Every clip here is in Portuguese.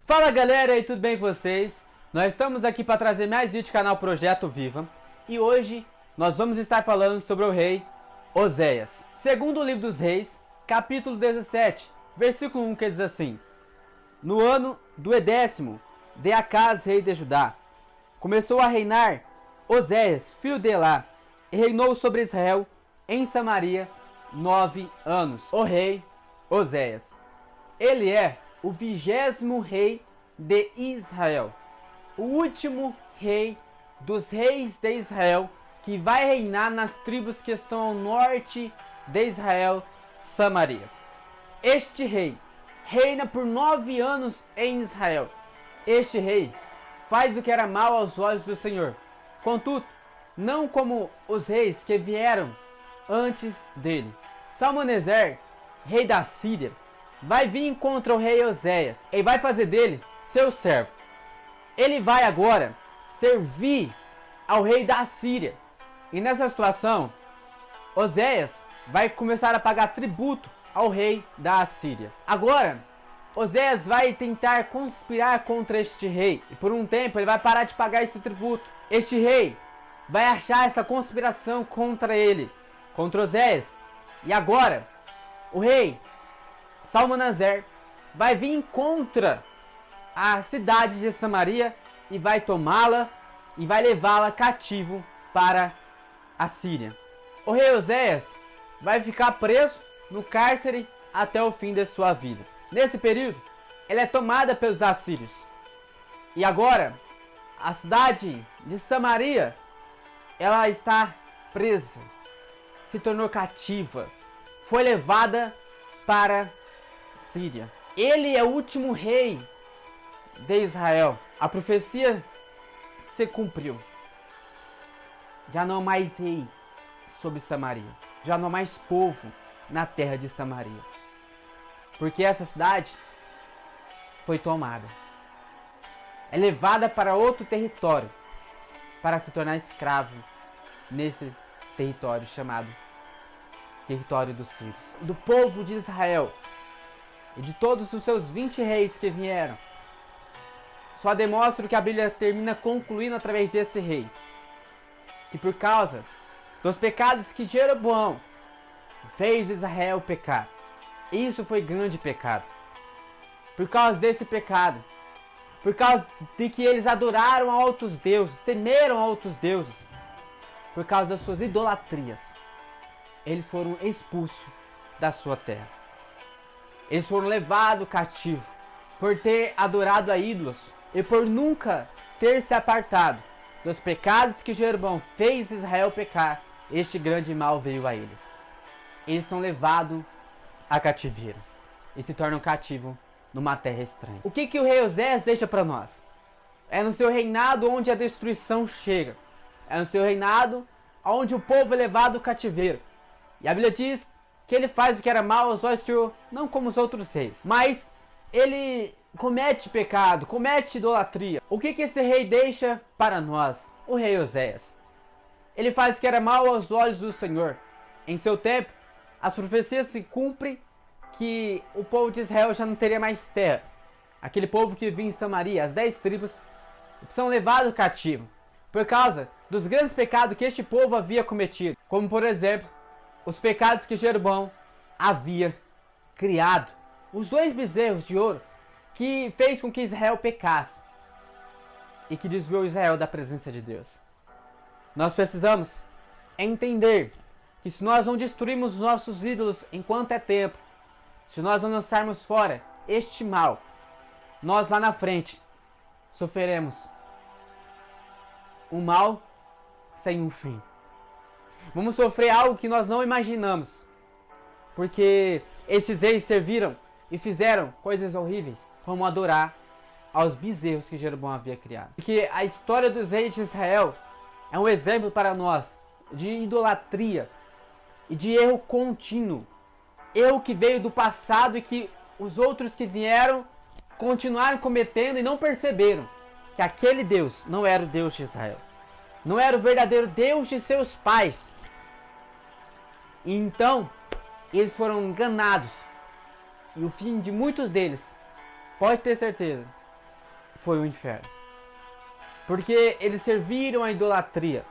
Fala galera, e tudo bem com vocês? Nós estamos aqui para trazer mais vídeo do canal Projeto Viva. E hoje nós vamos estar falando sobre o rei Oséias. Segundo o livro dos reis, capítulo 17, versículo 1, que diz assim: No ano do 10º de Acaz, rei de Judá, começou a reinar Oséias, filho de Elá, e reinou sobre Israel em Samaria 9 anos. O rei Oséias, ele é o 20º rei de Israel, o último rei dos reis de Israel, que vai reinar nas tribos que estão ao norte de Israel, Samaria. Este rei reina por 9 anos em Israel. Este rei faz o que era mal aos olhos do Senhor, contudo, não como os reis que vieram antes dele. Salmaneser, rei da Síria, vai vir contra o rei Oséias e vai fazer dele seu servo. Ele vai agora servir ao rei da Síria. E nessa situação, Oséias vai começar a pagar tributo ao rei da Síria. Agora, Oséias vai tentar conspirar contra este rei. E por um tempo ele vai parar de pagar esse tributo. Este rei vai achar essa conspiração contra ele, contra Oséias. E agora, o rei Salmaneser vai vir contra a cidade de Samaria e vai tomá-la e vai levá-la cativo para a Síria. O rei Oséias vai ficar preso no cárcere até o fim de sua vida. Nesse período, ela é tomada pelos assírios. E agora, a cidade de Samaria, ela está presa, se tornou cativa, foi levada para Síria. Ele é o último rei de Israel. A profecia se cumpriu. Já não há mais rei sobre Samaria. Já não há mais povo na terra de Samaria. Porque essa cidade foi tomada. É levada para outro território para se tornar escravo nesse território chamado território dos sírios. Do povo de Israel e de todos os seus 20 reis que vieram, só demonstra o que a Bíblia termina concluindo através desse rei. Que por causa dos pecados que Jeroboão fez Israel pecar. Isso foi grande pecado. Por causa desse pecado, por causa de que eles adoraram a outros deuses, temeram a outros deuses, por causa das suas idolatrias, eles foram expulsos da sua terra. Eles foram levados cativo por ter adorado a ídolos e por nunca ter se apartado dos pecados que Jeroboão fez Israel pecar. Este grande mal veio a eles. Eles são levados a cativeiro e se tornam cativos numa terra estranha. O que o rei Oséias deixa para nós? É no seu reinado onde a destruição chega. É no seu reinado onde o povo é levado cativeiro. E a Bíblia diz que ele faz o que era mal aos olhos do Senhor, não como os outros reis, mas ele comete pecado, comete idolatria. O que esse rei deixa para nós? O rei Oséias. Ele faz o que era mal aos olhos do Senhor. Em seu tempo, as profecias se cumprem que o povo de Israel já não teria mais terra. Aquele povo que vinha em Samaria, as 10 tribos, são levados cativo por causa dos grandes pecados que este povo havia cometido. Como por exemplo, os pecados que Jeroboão havia criado. Os 2 bezerros de ouro que fez com que Israel pecasse e que desviou Israel da presença de Deus. Nós precisamos entender que se nós não destruirmos os nossos ídolos enquanto é tempo, se nós não lançarmos fora este mal, nós lá na frente sofreremos um mal sem um fim. Vamos sofrer algo que nós não imaginamos, porque estes reis serviram e fizeram coisas horríveis, como adorar aos bezerros que Jeroboão havia criado. Porque a história dos reis de Israel é um exemplo para nós de idolatria e de erro contínuo. Erro que veio do passado e que os outros que vieram continuaram cometendo e não perceberam que aquele Deus não era o Deus de Israel. Não era o verdadeiro Deus de seus pais. E então, eles foram enganados. E o fim de muitos deles, pode ter certeza, foi o inferno. Porque eles serviram a idolatria.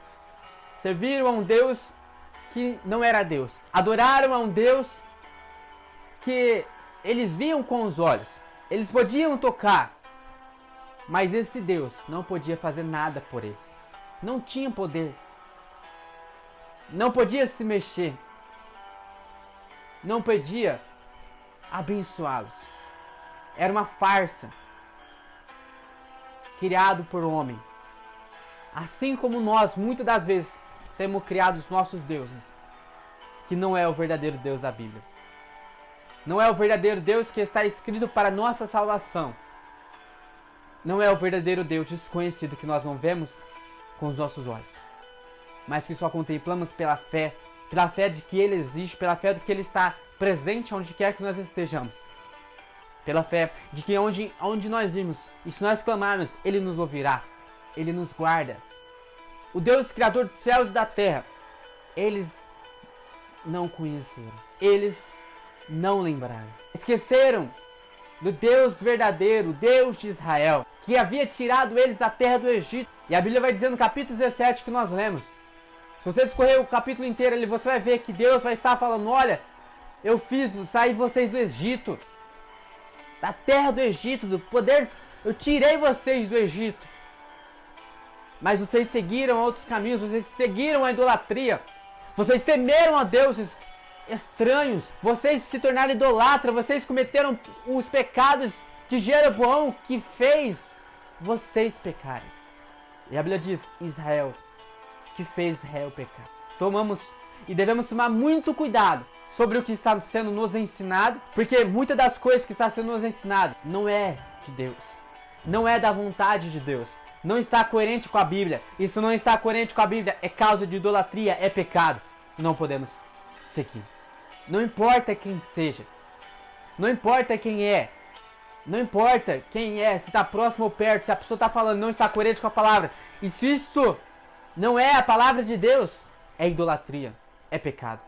Serviram a um Deus que não era Deus. Adoraram a um Deus que eles viam com os olhos. Eles podiam tocar. Mas esse Deus não podia fazer nada por eles. Não tinha poder. Não podia se mexer. Não podia abençoá-los. Era uma farsa. Criado por homem. Assim como nós, muitas das vezes, temos criado os nossos deuses. Que não é o verdadeiro Deus da Bíblia. Não é o verdadeiro Deus que está escrito para nossa salvação. Não é o verdadeiro Deus desconhecido que nós não vemos com os nossos olhos. Mas que só contemplamos pela fé de que Ele existe, pela fé de que Ele está presente onde quer que nós estejamos. Pela fé de que onde nós irmos, e se nós clamarmos, Ele nos ouvirá. Ele nos guarda. O Deus Criador dos céus e da terra, eles não conheceram. Eles não lembraram. Esqueceram do Deus verdadeiro, Deus de Israel, que havia tirado eles da terra do Egito. E a Bíblia vai dizer no capítulo 17 que nós lemos. Se você discorrer o capítulo inteiro ali, você vai ver que Deus vai estar falando: olha, eu fiz sair vocês do Egito, da terra do Egito, do poder, eu tirei vocês do Egito. Mas vocês seguiram outros caminhos, vocês seguiram a idolatria, vocês temeram a deuses estranhos, vocês se tornaram idolatras, vocês cometeram os pecados de Jeroboão que fez vocês pecarem. E a Bíblia diz: Israel, que fez Israel pecar. Tomamos e devemos tomar muito cuidado sobre o que está sendo nos ensinado, porque muitas das coisas que está sendo nos ensinado não é de Deus, não é da vontade de Deus, não está coerente com a Bíblia. Isso não está coerente com a Bíblia, é causa de idolatria, é pecado. Não podemos seguir. Não importa quem seja, não importa quem é, não importa quem é, se está próximo ou perto, se a pessoa está falando não está coerente com a palavra, e se isso não é a palavra de Deus, é idolatria, é pecado.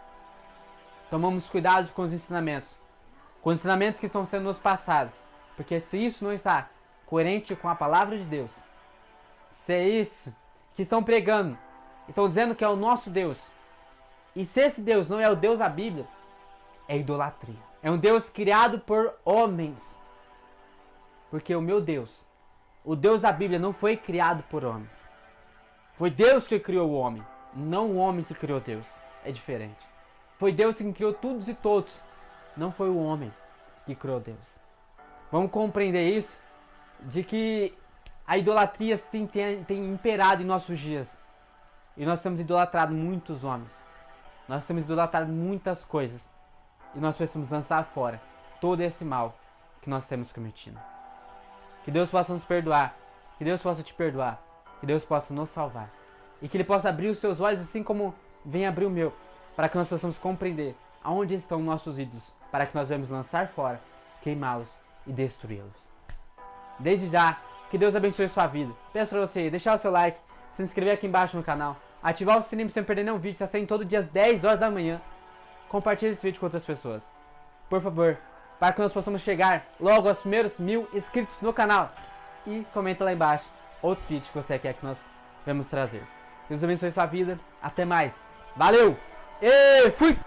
Tomamos cuidado com os ensinamentos que estão sendo nos passados, porque se isso não está coerente com a palavra de Deus, se é isso que estão pregando, estão dizendo que é o nosso Deus, e se esse Deus não é o Deus da Bíblia, é idolatria. É um Deus criado por homens. Porque o meu Deus, o Deus da Bíblia, não foi criado por homens. Foi Deus que criou o homem, não o homem que criou Deus. É diferente. Foi Deus que criou todos e todos, não foi o homem que criou Deus. Vamos compreender isso, de que a idolatria sim tem imperado em nossos dias. E nós temos idolatrado muitos homens. Nós temos idolatrado muitas coisas. E nós precisamos lançar fora todo esse mal que nós temos cometido. Que Deus possa nos perdoar. Que Deus possa te perdoar. Que Deus possa nos salvar. E que Ele possa abrir os seus olhos assim como vem abrir o meu. Para que nós possamos compreender aonde estão nossos ídolos. Para que nós venhamos lançar fora, queimá-los e destruí-los. Desde já, que Deus abençoe a sua vida. Peço para você deixar o seu like, se inscrever aqui embaixo no canal, ativar o sininho para você não perder nenhum vídeo. Está saindo todo dia às 10 horas da manhã. Compartilhe esse vídeo com outras pessoas, por favor, para que nós possamos chegar logo aos primeiros 1000 inscritos no canal. E comenta lá embaixo outros vídeos que você quer que nós vamos trazer. Deus abençoe sua vida. Até mais. Valeu! E fui!